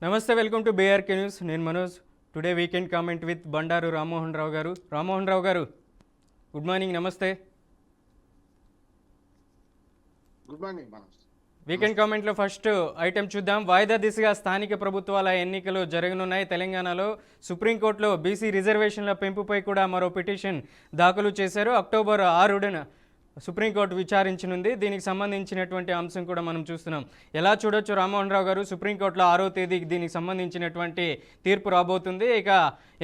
నమస్తే, welcome to BRK news. నేను Manoj. Today weekend comment with Bandaru Rammohan Rao garu. Rammohan Rao garu, good morning, నమస్తే. Good morning Manoj. Weekend కామెంట్లో first item చూద్దాం. వాయిదా దిశగా స్థానిక ప్రభుత్వాల ఎన్నికలు జరగనున్నాయి. తెలంగాణలో సుప్రీంకోర్టులో బీసీ రిజర్వేషన్ల పెంపుపై కూడా మరో పిటిషన్ దాఖలు చేశారు. అక్టోబర్ 6న సుప్రీంకోర్టు విచారించనుంది. దీనికి సంబంధించినటువంటి అంశం కూడా మనం చూస్తున్నాం. ఎలా చూడొచ్చు రామ్మోహన్ రావు గారు? సుప్రీంకోర్టులో 6వ తేదీకి దీనికి సంబంధించినటువంటి తీర్పు రాబోతుంది. ఇక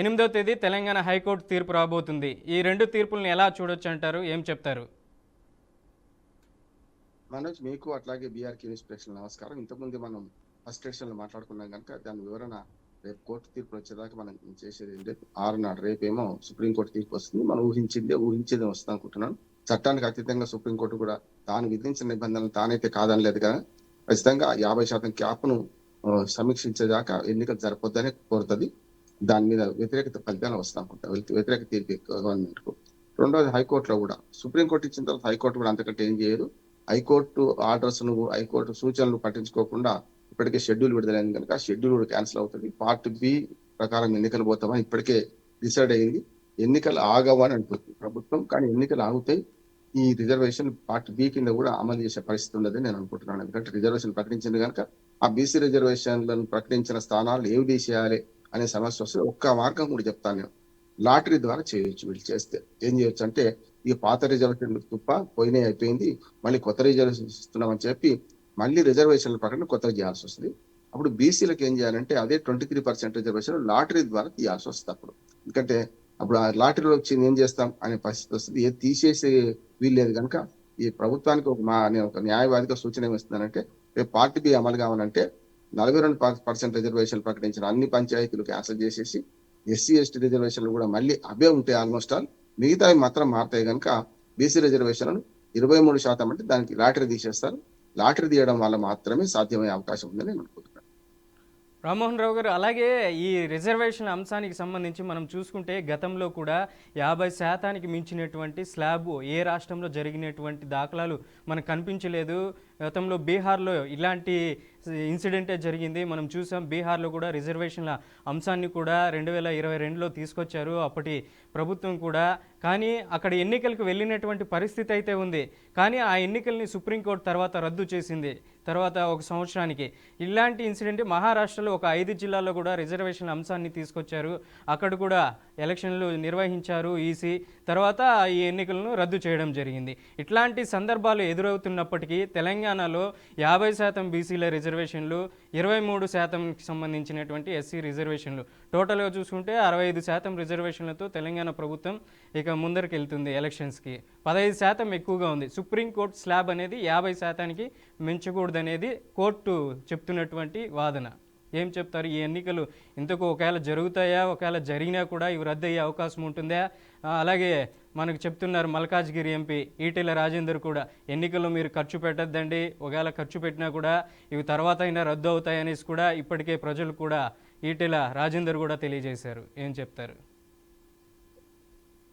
8వ తేదీ తెలంగాణ హైకోర్టు తీర్పు రాబోతుంది. ఈ రెండు తీర్పులను ఎలా చూడొచ్చు అంటారు? ఏం చెప్తారు? మనోజ్, మీకు అట్లాగే బీఆర్కే న్యూస్ ప్రేక్షకులకు నమస్కారం. ఇంతకుముందు మనం ఫస్ట్ సెషన్లో మాట్లాడుకున్నాం కనుక దాని వివరణ రేపు కోర్టు తీర్పు వచ్చేదాకా మనం చేసేది రేపు 6 నాడు. రేపేమో సుప్రీంకోర్టు తీర్పు వస్తుంది. మనం ఊహించేది వస్తుంది అనుకుంటున్నాను. చట్టానికి అతీతంగా సుప్రీంకోర్టు కూడా తాను విధించిన నిబంధనలు తానైతే కాదనలేదు కదా, ఖచ్చితంగా 50% క్యాప్ను సమీక్షించేదాకా ఎన్నికలు జరపొద్దని కోరుతుంది. దాని మీద వ్యతిరేకత ఫలితాలు వస్తాం అనుకుంటా, వ్యతిరేక తీర్పు గవర్నమెంట్ కు. రెండోది హైకోర్టులో కూడా, సుప్రీంకోర్టు ఇచ్చిన తర్వాత హైకోర్టు కూడా అంతకంటే ఏం చేయదు. హైకోర్టు ఆర్డర్స్ ను, హైకోర్టు సూచనలు పట్టించుకోకుండా ఇప్పటికే షెడ్యూల్ విడుదలైంది కనుక షెడ్యూల్ కూడా క్యాన్సిల్ అవుతుంది. పార్ట్ బి ప్రకారం ఎన్నికలు పోతామని ఇప్పటికే డిసైడ్ అయింది. ఎన్నికలు ఆగవని అంటుంది ప్రభుత్వం, కానీ ఎన్నికలు ఆగుతాయి. ఈ రిజర్వేషన్ పార్ట్ బి కింద కూడా అమలు చేసే పరిస్థితి ఉండదని నేను అనుకుంటున్నాను. ఎందుకంటే రిజర్వేషన్ ప్రకటించింది కనుక ఆ బీసీ రిజర్వేషన్లను ప్రకటించిన స్థానాలు ఏవి తీసేయాలి అనే సమస్య వస్తే ఒక్క మార్గం కూడా చెప్తాను నేను. లాటరీ ద్వారా చేయొచ్చు. వీళ్ళు చేస్తే ఏం చేయొచ్చు అంటే, ఈ పాత రిజర్వేషన్ తుప్ప పోయినాయి, అయిపోయింది, మళ్ళీ కొత్త రిజర్వేషన్ ఇస్తున్నామని చెప్పి మళ్ళీ రిజర్వేషన్ల ప్రకటన కొత్తగా చేయాల్సి వస్తుంది. అప్పుడు బీసీలకు ఏం చేయాలంటే అదే 23% రిజర్వేషన్ లాటరీ ద్వారా తీయాల్సి వస్తుంది. అప్పుడు ఎందుకంటే అప్పుడు ఆ లాటరీలో వచ్చింది ఏం చేస్తాం అనే పరిస్థితి వస్తుంది. ఏది తీసేసే వీల్లేదు కనుక ఈ ప్రభుత్వానికి నేను ఒక న్యాయవాదిగా సూచన ఏమిస్తున్నానంటే, రేపు పార్టీ బి అమలు కావాలంటే 42% రిజర్వేషన్లు ప్రకటించిన అన్ని పంచాయతీలు క్యాన్సిల్ చేసేసి ఎస్సీ ఎస్టీ రిజర్వేషన్లు కూడా మళ్ళీ అవే ఉంటాయి. ఆల్మోస్ట్ ఆల్ మిగతావి మాత్రం మారుతాయి కనుక బీసీ రిజర్వేషన్లను 23% అంటే దానికి లాటరీ తీసేస్తారు. లాటరీ తీయడం వల్ల మాత్రమే సాధ్యమయ్యే అవకాశం ఉందని నేను అనుకుంటున్నాను. రామ్మోహన్ రావు గారు, అలాగే ఈ రిజర్వేషన్ అంశానికి సంబంధించి మనం చూసుకుంటే గతంలో కూడా 50% మించినటువంటి స్లాబ్ ఏ రాష్ట్రంలో జరిగినటువంటి దాఖలాలు మనకు కనిపించలేదు. గతంలో బీహార్లో ఇలాంటి ఇన్సిడెంటే జరిగింది. మనం చూసాం, బీహార్లో కూడా రిజర్వేషన్ల అంశాన్ని కూడా 2022లో తీసుకొచ్చారు అప్పటి ప్రభుత్వం కూడా. కానీ అక్కడ ఎన్నికలకు వెళ్ళినటువంటి పరిస్థితి అయితే ఉంది. కానీ ఆ ఎన్నికల్ని సుప్రీంకోర్టు తర్వాత రద్దు చేసింది. తర్వాత ఒక సంవత్సరానికి ఇలాంటి ఇన్సిడెంట్ మహారాష్ట్రలో ఒక 5 జిల్లాల్లో కూడా రిజర్వేషన్ల అంశాన్ని తీసుకొచ్చారు. అక్కడ కూడా ఎలక్షన్లు నిర్వహించారు ఈసీ. తర్వాత ఈ ఎన్నికలను రద్దు చేయడం జరిగింది. ఇట్లాంటి సందర్భాలు ఎదురవుతున్నప్పటికీ తెలంగాణలో 50% బీసీల రిజర్వేషన్లు, 23%కి సంబంధించినటువంటి ఎస్సీ రిజర్వేషన్లు, టోటల్గా చూసుకుంటే 65% రిజర్వేషన్లతో తెలంగాణ ప్రభుత్వం ఇక ముందరికి వెళ్తుంది ఎలక్షన్స్కి. 15% ఎక్కువగా ఉంది. సుప్రీంకోర్టు స్లాబ్ అనేది 50%కి మించకూడదనేది కోర్టు చెప్తున్నటువంటి వాదన. ఏం చెప్తారు? ఈ ఎన్నికలు ఇంతకు ఒకవేళ జరుగుతాయా? ఒకవేళ జరిగినా కూడా ఇవి రద్దు అయ్యే అవకాశం ఉంటుందా? అలాగే మనకు చెప్తున్నారు మల్కాజ్గిరి ఎంపీ ఈటెల రాజేందర్ కూడా, ఎన్నికల్లో మీరు ఖర్చు పెట్టద్దండి, ఒకవేళ ఖర్చు పెట్టినా కూడా ఇవి తర్వాత అయినా రద్దు అవుతాయనేసి కూడా ఇప్పటికే ప్రజలు కూడా ఈటెల రాజేందర్ కూడా తెలియజేశారు. ఏం చెప్తారు?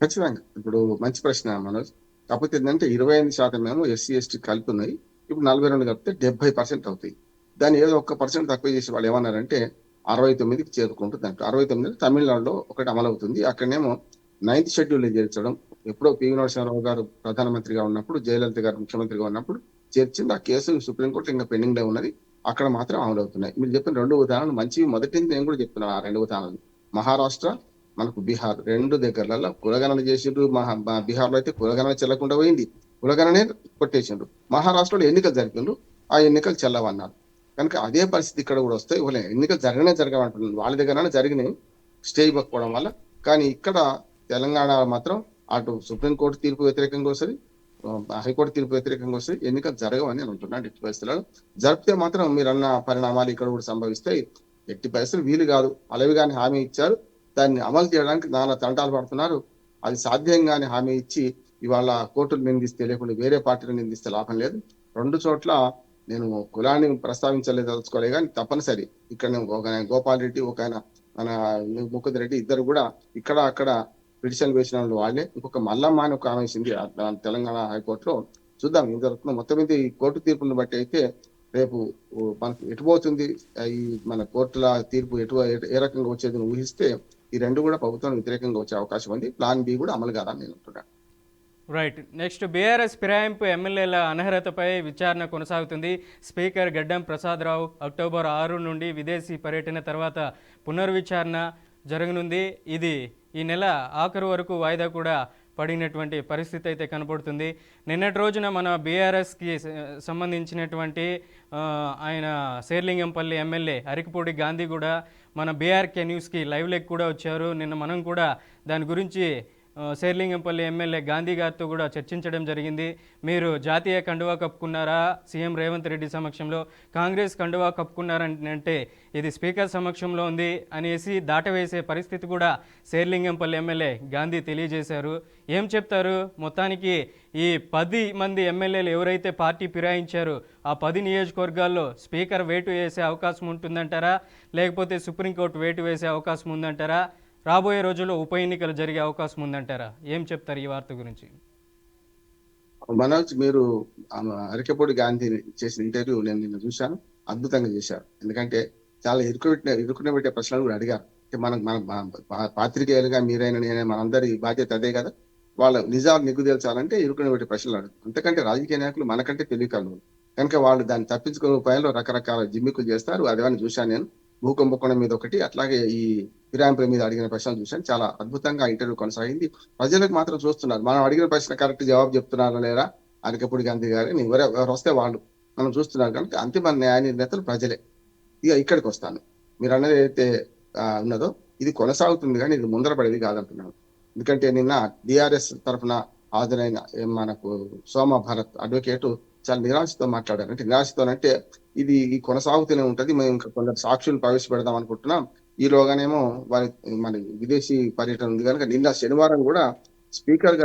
ఖచ్చితంగా ఇప్పుడు మంచి ప్రశ్న మనోజ్. కాకపోతే ఏంటంటే 25% ఏమో ఎస్సీ ఎస్టీ కలిపి ఉన్నాయి. ఇప్పుడు 42 కలిపితే 70% అవుతాయి. దాన్ని ఏదో 1% తక్కువ చేసి వాళ్ళు ఏమన్నారంటే 69కి చేరుకుంటుంది అంట. 69 తమిళనాడులో ఒకటి అమలు అవుతుంది. అక్కడనేమో 9th షెడ్యూల్ చేర్చడం ఎప్పుడో పివి నరసింహారావు గారు ప్రధానమంత్రిగా ఉన్నప్పుడు, జయలలిత గారు ముఖ్యమంత్రిగా ఉన్నప్పుడు చేర్చింది. ఆ కేసు సుప్రీంకోర్టు ఇంకా పెండింగ్ లో ఉన్నది. అక్కడ మాత్రం అమలు అవుతున్నాయి. మీరు చెప్పిన 2 ఉదాహరణలు మంచివి. మొదటిది నేను కూడా చెప్తున్నాను. ఆ 2 ఉదాహరణలు మహారాష్ట్ర, మనకు బీహార్ 2 దగ్గరలలో కులగణన చేసిండ్రు. బీహార్లో అయితే కులగణన చెల్లకుండా పోయింది, కులగణనే కొట్టేసిండ్రు. మహారాష్ట్రలో ఎన్నికలు జరిపిండ్రు, ఆ ఎన్నికలు చెల్లవన్నారు. కనుక అదే పరిస్థితి ఇక్కడ కూడా వస్తాయి. ఎన్నికలు జరగమంటున్నారు. వాళ్ళ దగ్గర జరిగినాయి స్టే ఇవ్వకపోవడం వల్ల. కానీ ఇక్కడ తెలంగాణ మాత్రం అటు సుప్రీంకోర్టు తీర్పు వ్యతిరేకంగా వస్తుంది, హైకోర్టు తీర్పు వ్యతిరేకంగా వస్తుంది. ఎన్నికలు జరగవని నేను అంటున్నాను. ఎట్టి పరిస్థితుల్లో జరిపితే మాత్రం మీరు అన్న పరిణామాలు ఇక్కడ కూడా సంభవిస్తాయి. ఎట్టి పరిస్థితులు వీలు కాదు. అలవి కానీ హామీ ఇచ్చారు, దాన్ని అమలు చేయడానికి నానా తంటాలు పడుతున్నారు. అది సాధ్యంగానే హామీ ఇచ్చి ఇవాళ కోర్టులు నిందిస్తే, లేకుండా వేరే పార్టీలు నిందిస్తే లాభం లేదు. 2 చోట్ల నేను కులాన్ని ప్రస్తావించలేదలుచుకోలే, కానీ తప్పనిసరి ఇక్కడ ఒక గోపాల్ రెడ్డి, ఒక ఆయన మన ముకుంద్ రెడ్డి, ఇద్దరు కూడా ఇక్కడ అక్కడ పిటిషన్ వేసిన వాళ్ళే. ఇంకొక మల్లమ్మ అని ఒక ఆమె వేసింది తెలంగాణ హైకోర్టులో. చూద్దాం ఏం జరుగుతుందో. మొత్తం మీద ఈ కోర్టు తీర్పును బట్టి అయితే రేపు మనకు ఎటుపోతుంది ఈ మన కోర్టుల తీర్పు ఏ రకంగా వచ్చేది ఊహిస్తే ఈ రెండు కూడా ప్రభుత్వం వ్యతిరేకంగా వచ్చే అవకాశం ఉంది. ప్లాన్ బి కూడా అమలు కాదని నేను అంటున్నాను. రైట్. నెక్స్ట్ బీఆర్ఎస్ ఫిరాయింపు ఎమ్మెల్యేల అనర్హతపై విచారణ కొనసాగుతుంది. స్పీకర్ గడ్డం ప్రసాదరావు అక్టోబర్ 6 నుండి విదేశీ పర్యటన తర్వాత పునర్విచారణ జరగనుంది. ఇది ఈ నెల ఆఖరు వరకు వాయిదా కూడా పడినటువంటి పరిస్థితి అయితే కనపడుతుంది. నిన్నటి రోజున మన బీఆర్ఎస్కి సంబంధించినటువంటి ఆయన శేర్లింగంపల్లి ఎమ్మెల్యే అరికపూడి గాంధీ కూడా మన బీఆర్కే న్యూస్కి లైవ్ లెక్ కూడా వచ్చారు. నిన్న మనం కూడా దాని గురించి శేర్లింగంపల్లి ఎమ్మెల్యే గాంధీ గారితో కూడా చర్చించడం జరిగింది. మీరు జాతీయ కండువా కప్పుకున్నారా సీఎం రేవంత్ రెడ్డి సమక్షంలో, కాంగ్రెస్ కండువా కప్పుకున్నారంటే ఇది స్పీకర్ సమక్షంలో ఉంది అనేసి దాటవేసే పరిస్థితి కూడా శేర్లింగంపల్లి ఎమ్మెల్యే గాంధీ తెలియజేశారు. ఏం చెప్తారు? మొత్తానికి ఈ 10 మంది ఎమ్మెల్యేలు ఎవరైతే పార్టీ ఫిరాయించారో ఆ 10 నియోజకవర్గాల్లో స్పీకర్ వేటు వేసే అవకాశం ఉంటుందంటారా, లేకపోతే సుప్రీంకోర్టు వేటు వేసే అవకాశం ఉందంటారా, రాబోయే రోజుల్లో ఉప ఎన్నికలు జరిగే అవకాశం ఉందంటారా? ఏం చెప్తారు ఈ వార్త గురించి? మనోజ్, మీరు అరికెపూడి గాంధీ చేసిన ఇంటర్వ్యూ నేను నిన్న చూశాను. అద్భుతంగా చేశారు. ఎందుకంటే చాలా ఇరుకున పెట్టే ప్రశ్నలు కూడా అడిగారు. మన పాత్రికేయులుగా మీరైనా నేనే మనందరి బాధ్యత అదే కదా. వాళ్ళ నిజాలు నిగ్గు తేల్చాలంటే ఇరుకున పెట్టే ప్రశ్నలు అడుగు. అంతకంటే రాజకీయ నాయకులు మనకంటే తెలియకలు కనుక వాళ్ళు దాన్ని తప్పించుకునే ఉపాయంలో రకరకాల జిమ్మికులు చేస్తారు. అదేమని చూశాను నేను. భూకంపకోణం మీద ఒకటి, అట్లాగే ఈ ఫిరాయింపుల మీద అడిగిన ప్రశ్నలు చూశాను. చాలా అద్భుతంగా ఇంటర్వ్యూ కొనసాగింది. ప్రజలకు మాత్రం చూస్తున్నారు మనం అడిగిన ప్రశ్న కరెక్ట్ జవాబు చెప్తున్నారా లేరా అరికపూడి గాంధీ గారిని ఎవరు వస్తే వాళ్ళు మనం చూస్తున్నారు. కనుక అంతిమ న్యాయ నిర్ణేతలు ప్రజలే. ఇక ఇక్కడికి వస్తాను. మీరు అన్నది ఏదైతే ఉన్నదో ఇది కొనసాగుతుంది, కానీ ఇది ముందర పడేది కాదంటున్నాను. ఎందుకంటే నిన్న డిఆర్ఎస్ తరఫున హాజరైన మనకు సోమ భరత్ అడ్వకేటు చాలా నిరాశతో మాట్లాడారు. అంటే నిరాశతోనంటే ఇది కొనసాగుతూనే ఉంటది, మేము ఇంకా కొందరు సాక్షులు ప్రవేశపెడదాం అనుకుంటున్నాం. ఈలోగానేమో మన విదేశీ పర్యటన ఉంది కనుక నిన్న శనివారం కూడా స్పీకర్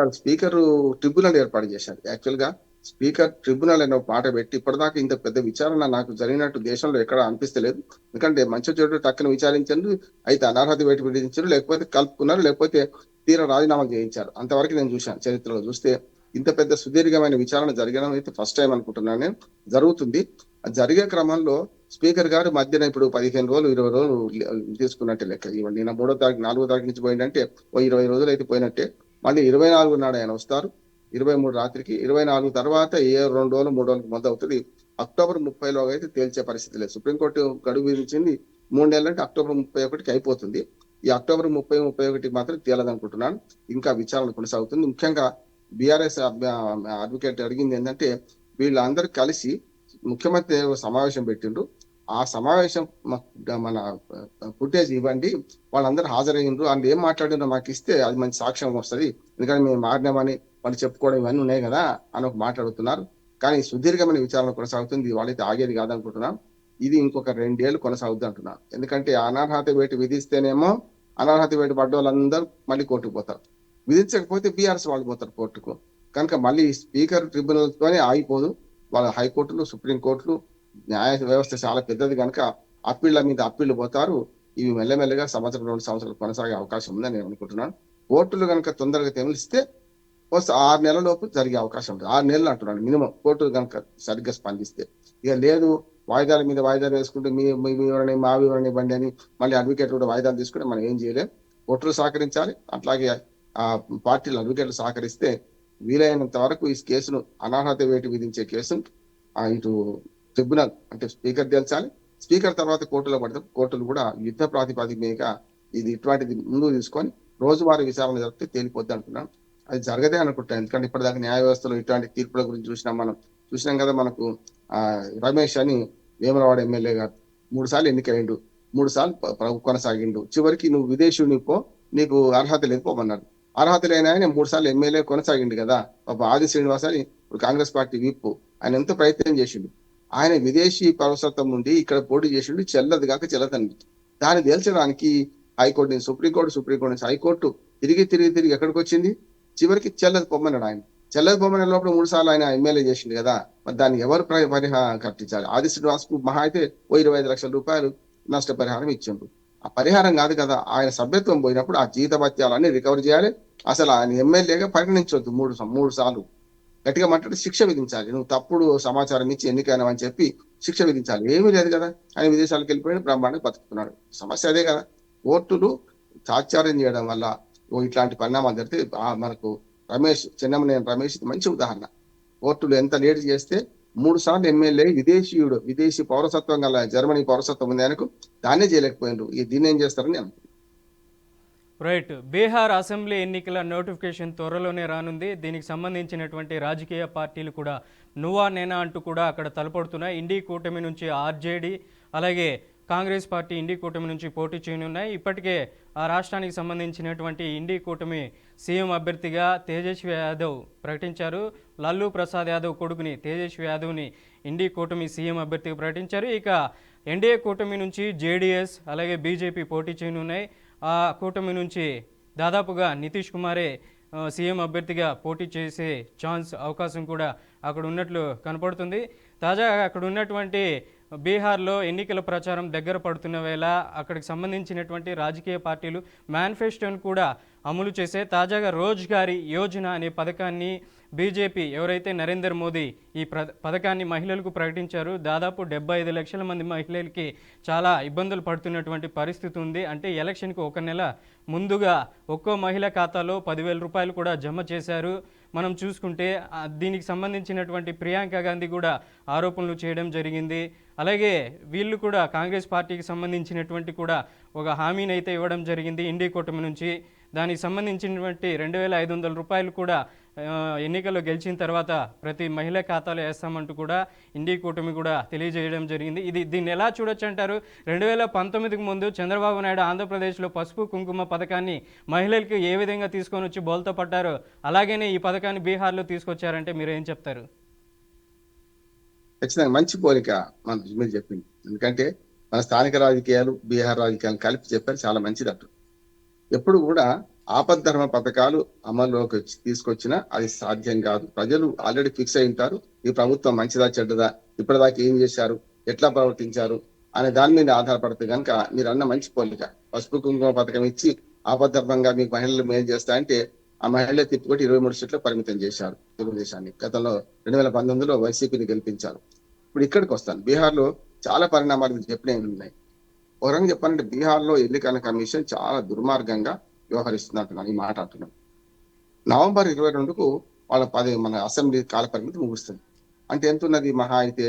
ట్రిబ్యునల్ ఏర్పాటు చేశారు. యాక్చువల్ గా స్పీకర్ ట్రిబ్యునల్ అనే పాట పెట్టి ఇప్పటిదాకా ఇంత పెద్ద విచారణ నాకు జరిగినట్టు దేశంలో ఎక్కడ అనిపిస్తలేదు. ఎందుకంటే మంచి చెడు టక్కున విచారించారు, అయితే అనర్హత వేటు విధించారు, లేకపోతే కలుపుకున్నారు, లేకపోతే తీర రాజీనామా చేయించారు. అంతవరకు నేను చూశాను. చరిత్రలో చూస్తే ఇంత పెద్ద సుదీర్ఘమైన విచారణ జరగడం అయితే ఫస్ట్ టైం అనుకుంటున్నాను నేను. జరుగుతుంది. జరిగే క్రమంలో స్పీకర్ గారు మధ్యన ఇప్పుడు 15 రోజులు 20 రోజులు తీసుకున్నట్టే లెక్క. ఇవ్వండి, నిన్న 3వ తారీఖు 4వ తారీఖు నుంచి పోయిందంటే 20 రోజులు అయితే పోయినట్టే. మళ్ళీ 24 నాడు ఆయన వస్తారు. 23 రాత్రికి, 24 తర్వాత 2 రోజులు 3 రోజులకు మొదలవుతుంది. అక్టోబర్ 30లోగా అయితే తేల్చే పరిస్థితి లేదు. సుప్రీంకోర్టు గడువు విధించింది 3 నెలలు, అంటే అక్టోబర్ 31కి అయిపోతుంది. ఈ అక్టోబర్ 30, 31 మాత్రం తేలదనుకుంటున్నాను. ఇంకా విచారణ కొనసాగుతుంది. ముఖ్యంగా బీఆర్ఎస్ అడ్వకేట్ అడిగింది ఏంటంటే వీళ్ళందరూ కలిసి ముఖ్యమంత్రి సమావేశం పెట్టిండ్రు, ఆ సమావేశం మన ఫుటేజ్ ఇవ్వండి, వాళ్ళందరూ హాజరయ్యిండ్రు, అందులో ఏం మాట్లాడిండ్రో మాకు ఇస్తే అది మంచి సాక్ష్యం వస్తుంది, ఎందుకంటే మేము మారినామని వాళ్ళు చెప్పుకోవడం ఇవన్నీ ఉన్నాయి కదా అని ఒక మాట్లాడుతున్నారు. కానీ సుదీర్ఘమైన విచారణ కొనసాగుతుంది. వాళ్ళైతే ఆగేది కాదనుకుంటున్నాం. ఇది ఇంకొక 2 ఏళ్ళు కొనసాగుద్ది అంటున్నారు. ఎందుకంటే అనర్హత వేటు విధిస్తేనేమో అనర్హత వేటు పడ్డ వాళ్ళందరూ మళ్ళీ కోర్టుకు పోతారు, విధించకపోతే బీఆర్ఎస్ వాళ్ళు పోతారు కోర్టుకు. కనుక మళ్ళీ స్పీకర్ ట్రిబ్యునల్ తోనే ఆగిపోదు. వాళ్ళ హైకోర్టులు, సుప్రీంకోర్టులు, న్యాయ వ్యవస్థ చాలా పెద్దది కనుక అప్పీళ్ల మీద అప్పీళ్లు పోతారు. ఇవి మెల్లమెల్లగా 1-2 సంవత్సరాలు కొనసాగే అవకాశం ఉందని నేను అనుకుంటున్నాను. కోర్టులు కనుక తొందరగా తెలిస్తే 6 నెలల లోపు జరిగే అవకాశం ఉంటుంది. 6 నెలలు అంటున్నాను మినిమం, కోర్టులు కనుక సరిగ్గా స్పందిస్తే. ఇక లేదు వాయిదాల మీద వాయిదాలు వేసుకుంటే మీ వివరణ మా వివరణ ఇవ్వండి అని మళ్ళీ అడ్వకేట్ కూడా వాయిదాలు తీసుకుంటే మనం ఏం చేయలేం. కోర్టులు సహకరించాలి, అట్లాగే ఆ పార్టీలు అడ్వకేట్లు సహకరిస్తే వీలైనంత వరకు ఈ కేసును అనర్హత వేటు విధించే కేసును ఇటు ట్రిబ్యునల్ అంటే స్పీకర్ తేల్చాలి. స్పీకర్ తర్వాత కోర్టులో పడితే కోర్టులు కూడా యుద్ధ ప్రాతిపదిక మీద ఇది ఇటువంటిది ముందుకు తీసుకొని రోజువారీ విచారణ జరిపితే తేలిపోద్ది అంటున్నాను. అది జరగదే అనుకుంటాను. ఎందుకంటే ఇప్పటిదాకా న్యాయ వ్యవస్థలో ఇటువంటి తీర్పుల గురించి చూసినాం కదా. మనకు రమేష్ అని వేములవాడ ఎమ్మెల్యే గారు 3 సార్లు ఎన్నికైండు, 3 సార్లు కొనసాగిండు. చివరికి నువ్వు విదేశీయుని పో, నీకు అర్హత లేదు పోమన్నాడు. అర్హత లేని ఆయన 3 సార్లు ఎమ్మెల్యే కొనసాగిండు కదా. ఆది శ్రీనివాస్ అని ఇప్పుడు కాంగ్రెస్ పార్టీ విప్, ఆయన ఎంతో ప్రయత్నం చేసిండు. ఆయన విదేశీ పౌరసత్వం నుండి ఇక్కడ పోటీ చేసిండు, చెల్లదు కాక చెల్లదండి. దాన్ని తేల్చడానికి హైకోర్టు, సుప్రీంకోర్టు నుంచి హైకోర్టు తిరిగి ఎక్కడికి వచ్చింది? చివరికి చెల్లదు పొమ్మన్నాడు. ఆయన చెల్లదు పొమ్మన్న లోపల 3 సార్లు ఆయన ఎమ్మెల్యే చేసిండు కదా. మరి దాన్ని ఎవరు పరిహారం కట్టించాలి? ఆది శ్రీనివాస్ కు మహా అయితే 25 లక్షల రూపాయలు నష్టపరిహారం ఇచ్చిండు. ఆ పరిహారం కాదు కదా, ఆయన సభ్యత్వం పోయినప్పుడు ఆ జీతభత్యాలన్నీ రికవర్ చేయాలి. అసలు ఆయన ఎమ్మెల్యేగా పరిగణించవద్దు. 3 సార్లు గట్టిగా మాట్లాడి శిక్ష విధించాలి. నువ్వు తప్పుడు సమాచారం ఇచ్చి ఎన్నికైనావని చెప్పి శిక్ష విధించాలి. ఏమీ లేదు కదా, ఆయన విదేశాలకు వెళ్ళిపోయి బ్రహ్మాండంగా బతుకుతున్నాడు. సమస్య అదే కదా. కోర్టులు తాత్సార్యం చేయడం వల్ల ఇట్లాంటి పరిణామాలు జరిగితే మనకు చెన్నమనేని రమేష్ ఇది మంచి ఉదాహరణ. కోర్టులు ఎంత లేట్ చేస్తే 3 సార్లు ఎమ్మెల్యే విదేశీ పౌరసత్వం గల జర్మనీ పౌరసత్వం ఉంది ఆయనకు, దాన్నే చేయలేకపోయినారు. దీన్ని ఏం చేస్తారని నేను. రైట్. బీహార్ అసెంబ్లీ ఎన్నికల నోటిఫికేషన్ త్వరలోనే రానుంది. దీనికి సంబంధించినటువంటి రాజకీయ పార్టీలు కూడా నువ్వా నేనా అంటూ కూడా అక్కడ తలపడుతున్నాయి. ఇండీ కూటమి నుంచి ఆర్జేడీ అలాగే కాంగ్రెస్ పార్టీ ఇండీ కూటమి నుంచి పోటీ చేయనున్నాయి. ఇప్పటికే ఆ రాష్ట్రానికి సంబంధించినటువంటి ఇండీ కూటమి సీఎం అభ్యర్థిగా తేజస్వి యాదవ్ ప్రకటించారు. లల్లూ ప్రసాద్ యాదవ్ కొడుకుని తేజస్వి యాదవ్ని ఇండీ కూటమి సీఎం అభ్యర్థిగా ప్రకటించారు. ఇక ఎన్డీఏ కూటమి నుంచి జేడీఎస్ అలాగే బీజేపీ పోటీ చేయనున్నాయి. ఆ కూటమి నుంచి దాదాపుగా నితీష్ కుమారే సీఎం అభ్యర్థిగా పోటీ చేసే అవకాశం కూడా అక్కడ ఉన్నట్లు కనపడుతుంది. తాజాగా అక్కడ ఉన్నటువంటి బీహార్లో ఎన్నికల ప్రచారం దగ్గర పడుతున్న వేళ అక్కడికి సంబంధించినటువంటి రాజకీయ పార్టీలు మేనిఫెస్టోను కూడా అమలు చేసే తాజాగా రోజ్గారీ యోజన అనే పథకాన్ని బీజేపీ ఎవరైతే నరేంద్ర మోదీ ఈ పథకాన్ని మహిళలకు ప్రకటించారు. దాదాపు 75 లక్షల మంది మహిళలకి చాలా ఇబ్బందులు పడుతున్నటువంటి పరిస్థితి ఉంది. అంటే ఎలక్షన్కి 1 నెల ముందుగా ఒక్కో మహిళ ఖాతాలో 10,000 రూపాయలు కూడా జమ చేశారు. మనం చూసుకుంటే దీనికి సంబంధించినటువంటి ప్రియాంక గాంధీ కూడా ఆరోపణలు చేయడం జరిగింది. అలాగే వీళ్ళు కూడా కాంగ్రెస్ పార్టీకి సంబంధించినటువంటి కూడా ఒక హామీని అయితే ఇవ్వడం జరిగింది ఇండీ కూటమి నుంచి. దానికి సంబంధించినటువంటి 2,500 రూపాయలు కూడా ఎన్నికల్లో గెలిచిన తర్వాత ప్రతి మహిళ ఖాతాలో వేస్తామంటూ కూడా ఇండీ కూటమి కూడా తెలియజేయడం జరిగింది. దీన్ని ఎలా చూడొచ్చు అంటారు? 2019కి ముందు చంద్రబాబు నాయుడు ఆంధ్రప్రదేశ్లో పసుపు కుంకుమ పథకాన్ని మహిళలకు ఏ విధంగా తీసుకొని వచ్చి బోల్తో పట్టారో అలాగనే ఈ పథకాన్ని బీహార్లో తీసుకొచ్చారంటే మీరు ఏం చెప్తారు? ఖచ్చితంగా మంచి పోలిక మీరు చెప్పింది. ఎందుకంటే మన స్థానిక రాజకీయాలు బీహార్ రాజకీయాలు కలిపి చెప్పారు, చాలా మంచిది అంటారు. ఎప్పుడు కూడా ఆపద్ధర్మ పథకాలు అమల్లోకి తీసుకొచ్చినా అది సాధ్యం కాదు. ప్రజలు ఆల్రెడీ ఫిక్స్ అయి ఉంటారు, ఈ ప్రభుత్వం మంచిదా చెడ్డదా, ఇప్పటిదాకా ఏం చేశారు, ఎట్లా ప్రవర్తించారు అనే దాని మీద ఆధారపడితే కనుక మీరు అన్న మంచి పోలిక. పసుపు కుంకుమ పథకం ఇచ్చి ఆపద్ధర్మంగా మీకు మహిళలు మేలు చేస్తా అంటే ఆ మహిళలు తిప్పుకొట్టి 23 సీట్లు పరిమితం చేశారు తెలుగుదేశాన్ని. గతంలో 2019లో వైసీపీని గెలిపించారు. ఇప్పుడు ఇక్కడికి వస్తాను. బీహార్లో చాలా పరిణామాలు చెప్పినవి ఉన్నాయి. ఒక రంగం చెప్పాలంటే బీహార్లో ఎన్నికల కమిషన్ చాలా దుర్మార్గంగా వ్యవహరిస్తుంది అంటున్నాను, ఈ మాట అంటున్నాను. నవంబర్ 22కు వాళ్ళ మన అసెంబ్లీ కాల పరిమితి ముగుస్తుంది. అంటే ఎంత ఉన్నది మహా అయితే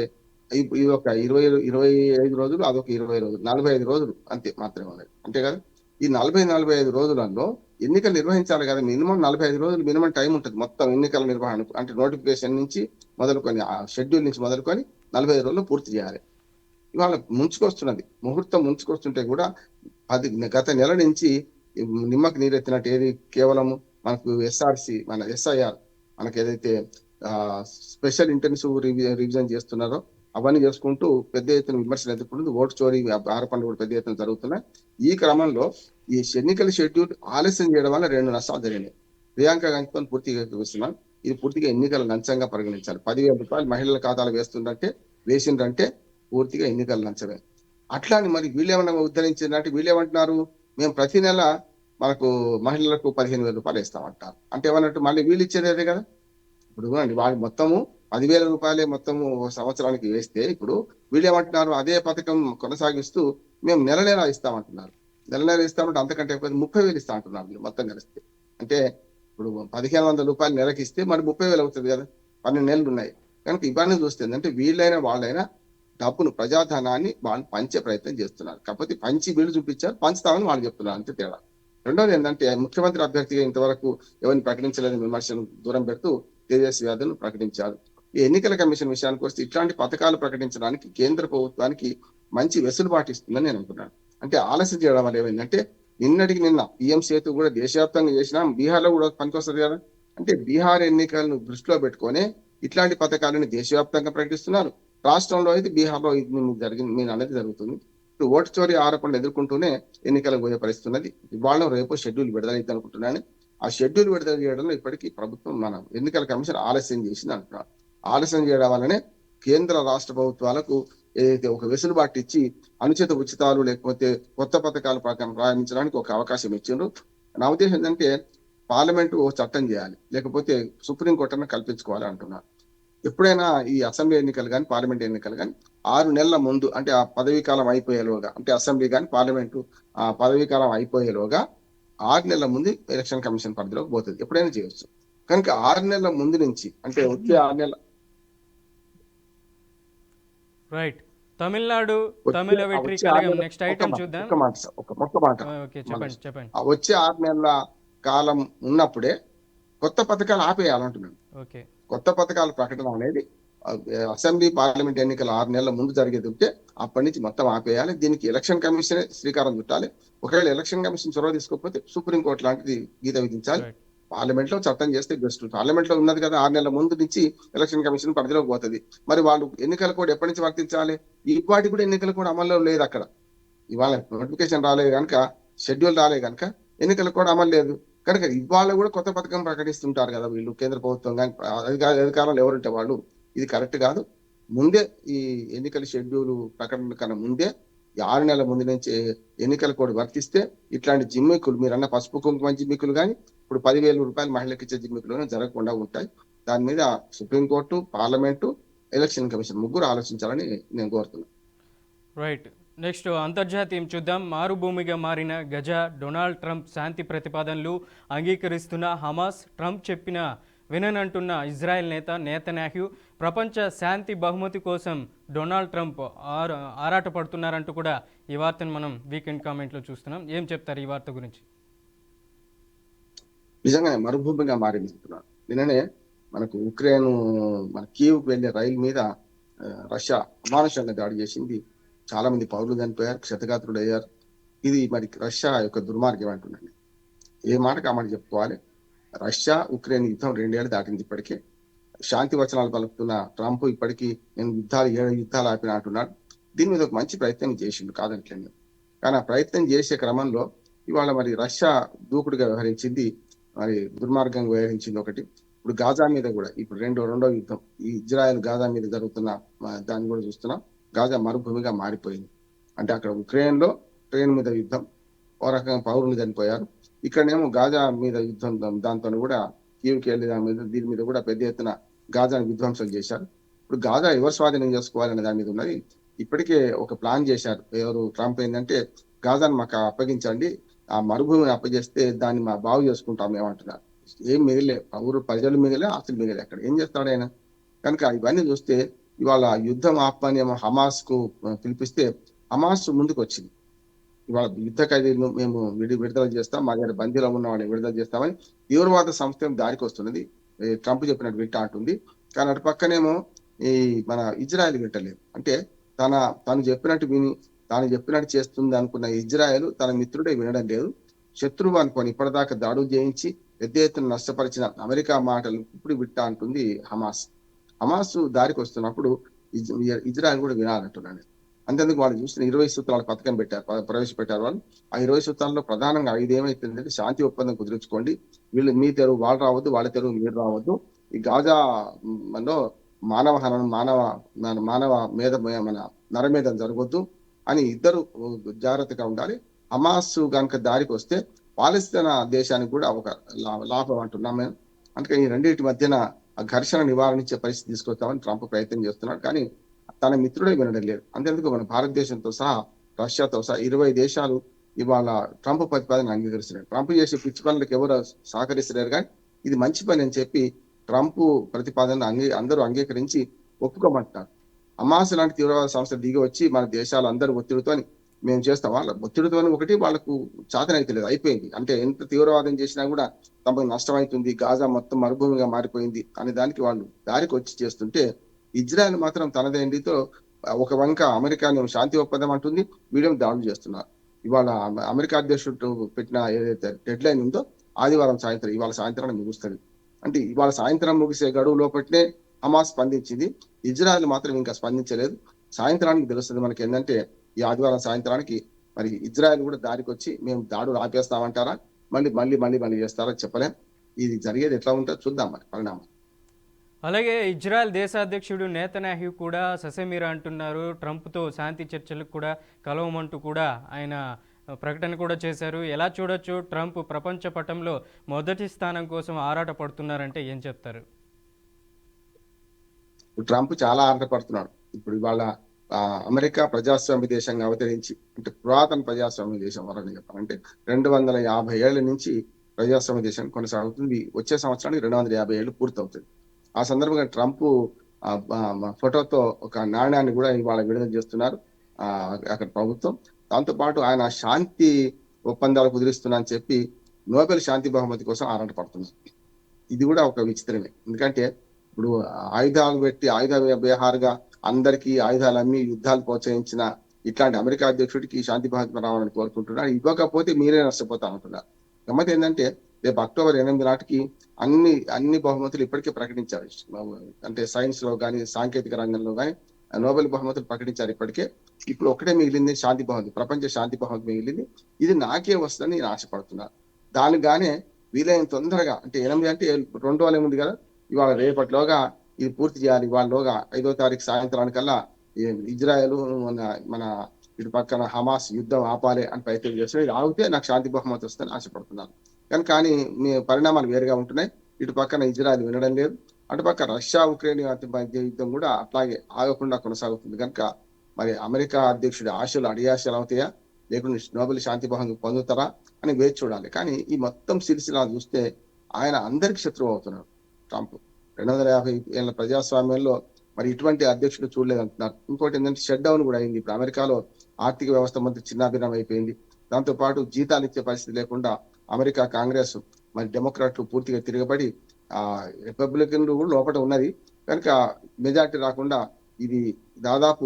ఈ ఒక 25 రోజులు, అదొక 20 రోజులు, 45 రోజులు అంతే మాత్రమే ఉన్నది. అంతే కదా. ఈ 40-45 రోజులలో ఎన్నికలు నిర్వహించాలి కదా. మినిమం 45 రోజులు మినిమం టైం ఉంటుంది మొత్తం ఎన్నికల నిర్వహణకు. అంటే నోటిఫికేషన్ నుంచి మొదలుకొని ఆ షెడ్యూల్ నుంచి మొదలుకొని 45 రోజులు పూర్తి చేయాలి. ఇవాళ ముంచుకొస్తున్నది, ముహూర్తం ముంచుకొస్తుంటే కూడా గత నెల నుంచి నిమ్మకు నీరెత్తినట్టు ఏది కేవలం మనకు ఎస్ఆర్సి మన ఎస్ఐఆర్ మనకు ఏదైతే స్పెషల్ ఇంటెన్సివ్ రివిజన్ చేస్తున్నారో అవన్నీ చేసుకుంటూ పెద్ద ఎత్తున విమర్శలు ఎదుర్కొంటుంది. ఓటు చోరీ ఆరోపణలు కూడా పెద్ద ఎత్తున జరుగుతున్నాయి. ఈ క్రమంలో ఈ ఎన్నికల షెడ్యూల్ ఆలస్యం చేయడం వల్ల 2 నష్టాలు జరిగినాయి. ప్రియాంక గాంధీతో పూర్తిగా చూస్తున్నాం. ఇది పూర్తిగా ఎన్నికల లంచంగా పరిగణించాలి. 10,000 రూపాయలు మహిళల ఖాతాలు వేసిందంటే పూర్తిగా ఎన్నికల లంచమే. అట్లాని మరి వీళ్ళేమన్నా ఉద్ధరించిందంటే వీళ్ళేమంటున్నారు, మేము ప్రతి నెల మనకు మహిళలకు 15,000 రూపాయలు ఇస్తామంటారు. అంటే ఏమన్నట్టు మళ్ళీ వీళ్ళు ఇచ్చేది అదే కదా. ఇప్పుడు వాళ్ళు మొత్తము 10,000 రూపాయలే మొత్తము సంవత్సరానికి వేస్తే ఇప్పుడు వీళ్ళు ఏమంటున్నారు, అదే పథకం కొనసాగిస్తూ మేము నెల నెల ఇస్తామంటున్నారు. నెల ఇస్తామంటే అంతకంటే 30,000 ఇస్తా అంటున్నారు వీళ్ళు మొత్తం కలిస్తే. అంటే ఇప్పుడు 1,500 రూపాయలు నెలకి ఇస్తే మరి 30,000 అవుతుంది కదా. 12 నెలలు ఉన్నాయి కనుక ఇవన్నీ చూస్తే అంటే వీళ్ళైనా వాళ్ళైనా డబ్బును ప్రజాధనాన్ని వాళ్ళు పంచే ప్రయత్నం చేస్తున్నారు. కాకపోతే పంచి వీళ్ళు చూపించారు, పంచుతామని వాళ్ళు చెప్తున్నారు, అంతే తేడా. రెండోది ఏంటంటే ముఖ్యమంత్రి అభ్యర్థిగా ఇంతవరకు ఎవరిని ప్రకటించలేని విమర్శను దూరం పెడుతూ తేజస్వి యాదవ్ను ప్రకటించారు. ఈ ఎన్నికల కమిషన్ విషయానికి వస్తే ఇట్లాంటి పథకాలు ప్రకటించడానికి కేంద్ర ప్రభుత్వానికి మంచి వెసులుబాటు ఇస్తుందని నేను అనుకున్నాను. అంటే ఆలస్యం చేయడం వల్ల ఏమైందంటే నిన్నటికి నిన్న పిఎం సేతు కూడా దేశవ్యాప్తంగా చేసినా బీహార్లో కూడా పనికొస్తుంది కదా. అంటే బీహార్ ఎన్నికలను దృష్టిలో పెట్టుకొని ఇట్లాంటి పథకాలను దేశవ్యాప్తంగా ప్రకటిస్తున్నారు. రాష్ట్రంలో అయితే బీహార్లో జరిగింది అనేది జరుగుతుంది. ఇప్పుడు ఓటు చోరీ ఆరోపణలు ఎదుర్కొంటూనే ఎన్నికలకు పోయే పరిస్థితి ఉన్నది. ఇవాళ రేపు షెడ్యూల్ విడుదలైతే అనుకుంటున్నాను. ఆ షెడ్యూల్ విడుదల చేయడంలో ఇప్పటికీ ప్రభుత్వం మన ఎన్నికల కమిషన్ ఆలస్యం చేసింది అంటున్నారు. ఆలస్యం చేయడం వల్లనే కేంద్ర రాష్ట్ర ప్రభుత్వాలకు ఏదైతే ఒక వెసులుబాటు ఇచ్చి అనుచిత ఉచితాలు లేకపోతే కొత్త పథకాలు ప్రారంభించడానికి ఒక అవకాశం ఇచ్చిండ్రు. నా ఉద్దేశం ఏంటంటే పార్లమెంటు ఓ చట్టం చేయాలి, లేకపోతే సుప్రీంకోర్టును కల్పించుకోవాలి అంటున్నారు. ఎప్పుడైనా ఈ అసెంబ్లీ ఎన్నికలు కానీ పార్లమెంట్ ఎన్నికలు కానీ 6 నెలల ముందు, అంటే ఆ పదవీ కాలం అయిపోయేలోగా, అంటే అసెంబ్లీ కానీ పార్లమెంటు ఆ పదవీ కాలం అయిపోయేలోగా 6 నెలల ముందు ఎలక్షన్ కమిషన్ పరిధిలోకి పోతుంది, ఎప్పుడైనా చేయొచ్చు. కనుక 6 నెలల ముందు నుంచి, అంటే వచ్చే 6 నెలల రైట్. తమిళనాడు తమిళ వచ్చే వెట్రి వచ్చే కలగం 6 నెలల నెక్స్ట్ ఐటమ్ చూద్దాం. ఒక్క మాట సార్, ఒక్క మాట ఓకే, మళ్ళీ. చెప్పండి చెప్పండి. ఆ వచ్చే 6 నెలల కాలం ఉన్నప్పుడే కొత్త పథకాలు ఆపేయాలంటున్నాను. ఓకే. కొత్త పథకాల ప్రకటన అనేది అసెంబ్లీ పార్లమెంట్ ఎన్నికల 6 నెలల ముందు జరిగేది ఉంటే అప్పటి నుంచి మొత్తం ఆపేయాలి. దీనికి ఎలక్షన్ కమిషన్ శ్రీకారం చుట్టాలి. ఒకవేళ ఎలక్షన్ కమిషన్ చొరవ తీసుకోకపోతే సుప్రీంకోర్టు లాంటిది గీత విధించాలి. రైట్. పార్లమెంట్ లో చట్టం చేస్తే బెస్ట్. పార్లమెంట్ లో ఉన్నది కదా, 6 నెలల ముందు నుంచి ఎలక్షన్ కమిషన్ పరిధిలోకి పోతుంది. మరి వాళ్ళు ఎన్నికల కోడ్ ఎప్పటి నుంచి వర్తించాలి? ఇప్పటికి కూడా ఎన్నికల కోడ్ అమల్లో లేదు అక్కడ. ఇవాళ నోటిఫికేషన్ రాలేదు కనుక, షెడ్యూల్ రాలేదు కనుక ఎన్నికల కోడ్ అమలు లేదు కనుక ఇవాళ కూడా కొత్త పథకం ప్రకటిస్తుంటారు కదా వీళ్ళు, కేంద్ర ప్రభుత్వం కానీ అధికారులు ఎవరుంటే వాళ్ళు. ఇది కరెక్ట్ కాదు. ముందే ఈ ఎన్నికల షెడ్యూల్ ప్రకటన కన్నా ముందే ఈ 6 నెలల ముందు నుంచి ఎన్నికల కోడ్ వర్తిస్తే ఇట్లాంటి జిమ్మికులు, మీరు అన్న పసుపు కుంకుమ జిమ్మికులు కానీ, ఇప్పుడు 10,000 రూపాయలు మహిళలకు ఇచ్చే జిమ్మికులు జరగకుండా ఉంటాయి. దాని మీద సుప్రీంకోర్టు, పార్లమెంటు, ఎలక్షన్ కమిషన్ ముగ్గురు ఆలోచించాలని నేను కోరుతున్నాను. రైట్. నెక్స్ట్ అంతర్జాతీయం చూద్దాం. మారుభూమిగా మారిన గజ, డొనాల్డ్ ట్రంప్ శాంతి ప్రతిపాదనలు అంగీకరిస్తున్న హమాస్, ట్రంప్ చెప్పిన విననంటున్న ఇజ్రాయెల్ నేత నేతన్యాహు, ప్రపంచ శాంతి బహుమతి కోసం డొనాల్డ్ ట్రంప్ ఆరాటపడుతున్నారంటూ కూడా ఈ వార్తను మనం వీకెండ్ కామెంట్లో చూస్తున్నాం. ఏం చెప్తారు ఈ వార్త గురించి? నిజంగానే మరుభూమిగా మారింది అంటున్నారు. నిన్ననే మనకు ఉక్రెయిన్ మన కీవ్కి వెళ్లే రైలు మీద రష్యా అమానుషంగా దాడి చేసింది. చాలా మంది పౌరులు చనిపోయారు, క్షతగాత్రులు అయ్యారు. ఇది మరి రష్యా యొక్క దుర్మార్గం అంటున్నాను. ఏ మాటకు ఆ మాట చెప్పుకోవాలి. రష్యా ఉక్రెయిన్ యుద్ధం 2 ఏళ్ళు దాటింది. ఇప్పటికే శాంతి వచనాలు పలుకుతున్న ట్రంప్ ఇప్పటికీ నేను 7 యుద్ధాలు ఆపిన అంటున్నాడు. దీని మీద ఒక మంచి ప్రయత్నం చేసిండు, కాదంటలేదు. కానీ ఆ ప్రయత్నం చేసే క్రమంలో ఇవాళ మరి రష్యా దూకుడుగా వ్యవహరించింది, మరి దుర్మార్గంగా వ్యవహరించింది ఒకటి. ఇప్పుడు గాజా మీద కూడా ఇప్పుడు రెండో యుద్ధం, ఈ ఇజ్రాయెల్ గాజా మీద జరుగుతున్న దాన్ని కూడా చూస్తున్నాం. గాజా మరుభూమిగా మారిపోయింది. అంటే అక్కడ ఉక్రెయిన్ లో ట్రైన్ మీద యుద్ధం, ఓ రకంగా పౌరులు చనిపోయారు. ఇక్కడనేమో గాజా మీద యుద్ధం, దాంతో కూడా కీవ్కి వెళ్ళి దీని మీద కూడా పెద్ద ఎత్తున గాజాను విధ్వంసం చేశారు. ఇప్పుడు గాజా ఎవరు స్వాధీనం చేసుకోవాలనే దాని మీద ఉన్నది. ఇప్పటికే ఒక ప్లాన్ చేశారు ఎవరు, ట్రంప్. ఏంటంటే గాజాను మాకు అప్పగించండి, ఆ మరుభూమిని అప్పగిస్తే దాన్ని మా బాగు చేసుకుంటాం ఏమంటున్నారు. ఏం మిగిలే, ఊరు ప్రజలు మిగిలే, ఆస్తులు మిగిలే. అక్కడ ఏం చేస్తాడు ఆయన? కనుక ఇవన్నీ చూస్తే ఇవాళ యుద్ధం ఆపని ఏమో హమాస్ కు పిలిపిస్తే హమాస్ ముందుకు వచ్చింది. ఇవాళ యుద్ధ ఖైదీలను మేము విడుదల చేస్తాం, మా దగ్గర బందీలో ఉన్న వాళ్ళని విడుదల చేస్తామని తీవ్రవాద సంస్థ దారికి వస్తున్నది. ట్రంప్ చెప్పినట్టు వింటా అంటుంది. కానీ అటు పక్కనేమో ఈ మన ఇజ్రాయెల్ వింటలేదు. అంటే తను చెప్పినట్టు విని తాను చెప్పినట్టు చేస్తుంది అనుకున్న ఇజ్రాయెల్ తన మిత్రుడే వినడం లేదు. శత్రువు అనుకొని ఇప్పటిదాకా దాడులు చేయించి పెద్ద ఎత్తున నష్టపరిచిన అమెరికా మాటలు ఇప్పుడు వింటా అంటుంది హమాస్. హమాస్ దారికి వస్తున్నప్పుడు ఇజ్రాయెల్ కూడా వినాలంటున్నాను. అంతేందుకు వాళ్ళు చూసిన 20 సూత్రాల పథకం ప్రవేశపెట్టారు వాళ్ళు. ఆ 20 సూత్రాల్లో ప్రధానంగా 5 ఏమైతుందంటే శాంతి ఒప్పందం కుదుర్చుకోండి, వీళ్ళు మీ తెరువు వాళ్ళు రావద్దు, వాళ్ళ తెరువు మీరు రావద్దు, ఈ గాజా లో మానవ హననం, మానవ మన నరమేధం జరగొద్దు అని ఇద్దరు జాగ్రత్తగా ఉండాలి. హమాస్ కనుక దారికి వస్తే పాలస్తీనా దేశానికి కూడా ఒక లాభం అంటున్నాం మేము. అందుకని ఈ రెండింటి మధ్యన ఆ ఘర్షణ నివారించే పరిస్థితి తీసుకొస్తామని ట్రంప్ ప్రయత్నం చేస్తున్నాడు. కానీ తన మిత్రుడే వినడం లేదు. అంతేందుకు మన భారతదేశంతో సహా, రష్యాతో సహా 20 దేశాలు ఇవాళ ట్రంప్ ప్రతిపాదన అంగీకరిస్తున్నారు. ట్రంప్ చేసే పిచ్చి పనులకు ఎవరు సహకరిస్తున్నారు, కానీ ఇది మంచి పని అని చెప్పి ట్రంప్ ప్రతిపాదన అందరూ అంగీకరించి ఒప్పుకోమంటున్నారు. హమాస్ లాంటి తీవ్రవాద సంస్థ దిగి వచ్చి మన దేశాలు అందరూ ఒత్తిడితో మేము చేస్తాం, వాళ్ళ ఒత్తిడితో ఒకటి వాళ్ళకు చాతనైతే లేదు, అయిపోయింది. అంటే ఎంత తీవ్రవాదం చేసినా కూడా తమకు నష్టం అవుతుంది, గాజా మొత్తం మరుభూమిగా మారిపోయింది అనే దానికి వాళ్ళు దారికి వచ్చి చేస్తుంటే, ఇజ్రాయెల్ మాత్రం తనదేంటితో ఒక వంక అమెరికాని శాంతి ఒప్పందం అంటుంది, వీడియో దాడులు చేస్తున్నారు. ఇవాళ అమెరికా అధ్యక్షుడు పెట్టిన ఏదైతే డెడ్ లైన్ ఉందో ఆదివారం సాయంత్రం, ఇవాళ సాయంత్రాన్ని ముగుస్తుంది. అంటే ఇవాళ సాయంత్రం ముగిసే గడువు లోపట్నే హమాస్ స్పందించింది, ఇజ్రాయెల్ మాత్రం ఇంకా స్పందించలేదు. సాయంత్రానికి తెలుస్తుంది మనకి ఏంటంటే ఈ ఆదివారం సాయంత్రానికి మరి ఇజ్రాయెల్ కూడా దారికి వచ్చి మేము దాడులు ఆపేస్తామంటారా, మళ్ళీ చేస్తారా చెప్పలేం. ఇది జరిగేది ఎట్లా ఉంటుందో చూద్దాం మరి పరిణామం. అలాగే ఇజ్రాయెల్ దేశాధ్యక్షుడు నేతన్యాహు కూడా ససేమిరా అంటున్నారు. ట్రంప్తో శాంతి చర్చలకు కూడా కలవమంటూ కూడా ఆయన ప్రకటన కూడా చేశారు. ఎలా చూడొచ్చు? ట్రంప్ ప్రపంచ పటంలో మొదటి స్థానం కోసం ఆరాట పడుతున్నారంటే ఏం చెప్తారు? ట్రంప్ చాలా ఆనందపడుతున్నాడు. ఇప్పుడు ఇవాళ అమెరికా ప్రజాస్వామ్య దేశంగా అవతరించి, అంటే పురాతన ప్రజాస్వామ్య దేశం వరని చెప్పాలంటే 250 ఏళ్ల నుంచి ప్రజాస్వామ్య దేశం కొనసాగుతుంది. వచ్చే సంవత్సరానికి 250 ఏళ్ళు పూర్తవుతుంది. ఆ సందర్భంగా ట్రంప్ ఫోటోతో ఒక నాణ్యాన్ని కూడా ఇవాళ విడుదల చేస్తున్నారు అక్కడ ప్రభుత్వం. దాంతో పాటు ఆయన శాంతి ఒప్పందాలు కుదిరిస్తున్నా అని చెప్పి నోబెల్ శాంతి బహుమతి కోసం ఆరాటపడుతున్నారు. ఇది కూడా ఒక విచిత్రమే. ఎందుకంటే ఇప్పుడు ఆయుధాలు పెట్టి ఆయుధ బేహారుగా అందరికీ ఆయుధాలు అమ్మి యుద్ధాలు ప్రోత్సహించిన ఇట్లాంటి అమెరికా అధ్యక్షుడికి శాంతి బహుమతి రావాలని కోరుకుంటున్నారు. ఇవ్వకపోతే మీరే నష్టపోతా ఉంటున్నారు. గమ్మత్ ఏంటంటే రేపు అక్టోబర్ 8 నాటికి అన్ని బహుమతులు ఇప్పటికే ప్రకటించారు. అంటే సైన్స్ లో కానీ సాంకేతిక రంగంలో కానీ నోబెల్ బహుమతులు ప్రకటించారు ఇప్పటికే. ఇప్పుడు ఒకటే మిగిలింది శాంతి బహుమతి, ప్రపంచ శాంతి బహుమతి మిగిలింది. ఇది నాకే వస్తుందని నేను ఆశపడుతున్నాను. దానికి గానే వీలైన తొందరగా, అంటే 8 అంటే 2 రోజులే ఉంది కదా, ఇవాళ రేపటిలోగా ఇది పూర్తి చేయాలి. ఇవాళలోగా 5వ తారీఖు సాయంత్రానికల్లా ఇజ్రాయెల్ మన ఇటు పక్కన హమాస్ యుద్ధం ఆపాలి అని ప్రయత్నం చేస్తున్నారు. ఇది ఆగితే నాకు శాంతి బహుమతి వస్తుందని ఆశపడుతున్నాను. కానీ మీ పరిణామాలు వేరుగా ఉంటున్నాయి. ఇటు పక్కన ఇజ్రాయెల్ వినడం లేదు, అటుపక్క రష్యా ఉక్రెయిన్ మధ్య యుద్ధం కూడా అట్లాగే ఆగకుండా కొనసాగుతుంది. కనుక మరి అమెరికా అధ్యక్షుడి ఆశలు అడియాశలు అవుతాయా, లేకుంటే నోబెల్ శాంతి బహుమతి పొందుతారా అని వేచి చూడాలి. కానీ ఈ మొత్తం సిరిసిలా చూస్తే ఆయన అందరికి శత్రువు అవుతున్నాడు ట్రంప్. 250 ఏళ్ల ప్రజాస్వామ్యంలో మరి ఇటువంటి అధ్యక్షుడు చూడలేదంటున్నారు. ఇంకోటి ఏంటంటే షట్ డౌన్ కూడా అయింది. ఇప్పుడు అమెరికాలో ఆర్థిక వ్యవస్థ మంత్రి చిన్నాభిన్నం అయిపోయింది. దాంతో పాటు జీతాలు ఇచ్చే పరిస్థితి లేకుండా అమెరికా కాంగ్రెస్ మరి డెమోక్రాట్లు పూర్తిగా తిరగబడి రిపబ్లికన్లు కూడా లోపల ఉన్నది కనుక మెజార్టీ రాకుండా ఇది దాదాపు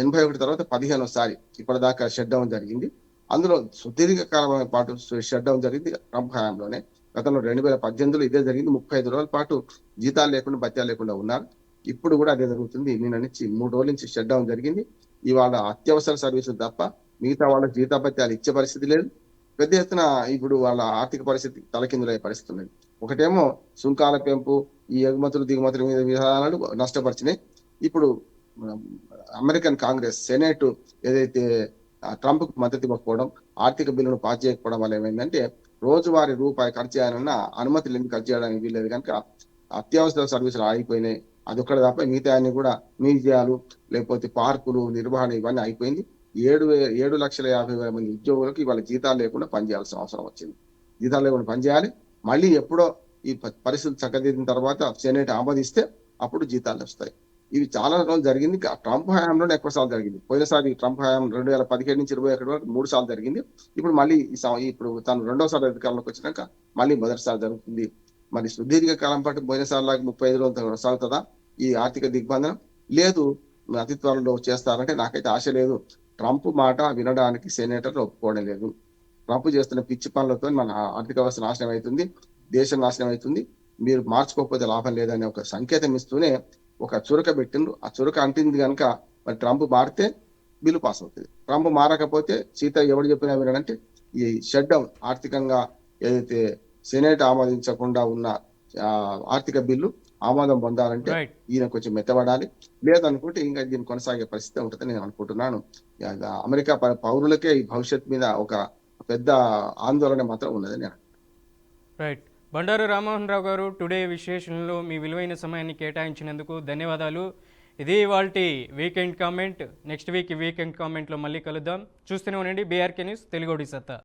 81 తర్వాత 15సారి ఇప్పటిదాకా షట్ డౌన్ జరిగింది. అందులో సుదీర్ఘకాలం పాటు షట్ డౌన్ జరిగింది ట్రంప్ హయాంలోనే. గతంలో 2018లో ఇదే జరిగింది. 35 రోజుల పాటు జీతాలు లేకుండా భత్యాలు లేకుండా ఉన్నారు. ఇప్పుడు కూడా అదే జరుగుతుంది. నిన్న నుంచి 3 రోజుల నుంచి షట్ డౌన్ జరిగింది. ఇవాళ అత్యవసర సర్వీసులు తప్ప మిగతా వాళ్ళకి జీతాభత్యాలు ఇచ్చే పరిస్థితి లేదు. పెద్ద ఎత్తున ఇప్పుడు వాళ్ళ ఆర్థిక పరిస్థితి తలకిందులయ్యే పరిస్థితి ఉన్నది. ఒకటేమో సుంకాల పెంపు, ఈ ఎగుమతులు దిగుమతుల మీద విధానాలు నష్టపరిచినాయి. ఇప్పుడు అమెరికన్ కాంగ్రెస్ సెనేట్ ఏదైతే ట్రంప్ కు మద్దతు ఇవ్వకపోవడం, ఆర్థిక బిల్లును పాస్ చేయకపోవడం వల్ల ఏమైందంటే రోజువారీ రూపాయి ఖర్చు చేయాలన్నా అనుమతులు ఎందుకు ఖర్చు చేయడానికి వీల్లేదు కనుక అత్యవసర సర్వీసులు ఆగిపోయినాయి. అదొక్కడ తప్ప మిగతా అన్ని కూడా మ్యూజియాలు లేకపోతే పార్కులు నిర్వహణ ఇవన్నీ అయిపోయింది. 7,50,000 మంది ఉద్యోగులకు ఇవాళ జీతాలు లేకుండా పనిచేయాల్సిన అవసరం వచ్చింది. జీతాలు లేకుండా పనిచేయాలి. మళ్ళీ ఎప్పుడో ఈ పరిస్థితులు చక్కదిద్దిన తర్వాత సెనేట్ ఆమోదిస్తే అప్పుడు జీతాలు వస్తాయి. ఇవి చాలా రోజులు జరిగింది. ట్రంప్ హయాంలోనే ఎక్కువ సార్లు జరిగింది. పోయినసారి ట్రంప్ హయాం 2017 నుంచి 21 వరకు 3 సార్లు జరిగింది. ఇప్పుడు మళ్ళీ ఇప్పుడు తను 2వసారి అధికారంలోకి వచ్చినాక మళ్ళీ మొదటిసారి జరుగుతుంది. మరి సుదీర్ఘ కాలం పాటు పోయినసారి లాగా 35 రోజులు కొనసాగుతుందా ఈ ఆర్థిక దిగ్బంధనం? లేదు, అతి త్వరలో చేస్తారంటే నాకైతే ఆశ లేదు. ట్రంప్ మాట వినడానికి సెనేటర్లు ఒప్పుకోవడం లేదు. ట్రంప్ చేస్తున్న పిచ్చి పనులతో మన ఆర్థిక వ్యవస్థ నాశనం అవుతుంది, దేశం నాశనం అవుతుంది, మీరు మార్చుకోకపోతే లాభం లేదనే ఒక సంకేతం ఇస్తూనే ఒక చురక పెట్టిండ్రు. ఆ చురక అంటింది కనుక మరి ట్రంప్ మారితే బిల్లు పాస్ అవుతుంది. ట్రంప్ మారకపోతే సీత ఎవరు చెప్పినా వినడంటే ఈ షట్ డౌన్ ఆర్థికంగా ఏదైతే సెనేట్ ఆమోదించకుండా ఉన్న ఆర్థిక బిల్లు ఆమోదం పొందాలంటే ఈయన కొంచెం మెత్తబడాలి. లేదనుకుంటే ఇంకా దీన్ని కొనసాగే పరిస్థితి ఉంటుందని నేను అనుకుంటున్నాను. అమెరికా పౌరులకే ఈ భవిష్యత్ మీద ఒక పెద్ద ఆందోళన మాత్రం ఉన్నదని నేను. రైట్. బండారు రామ్మోహన్ రావు గారు, టుడే విశ్లేషణలో మీ విలువైన సమయాన్ని కేటాయించినందుకు ధన్యవాదాలు. ఇది ఇవాల్టి weekend comment. Next week weekend కామెంట్లో మళ్ళీ కలుద్దాం. చూస్తూనే ఉండండి బీఆర్కే న్యూస్, తెలుగోడి సత్తా.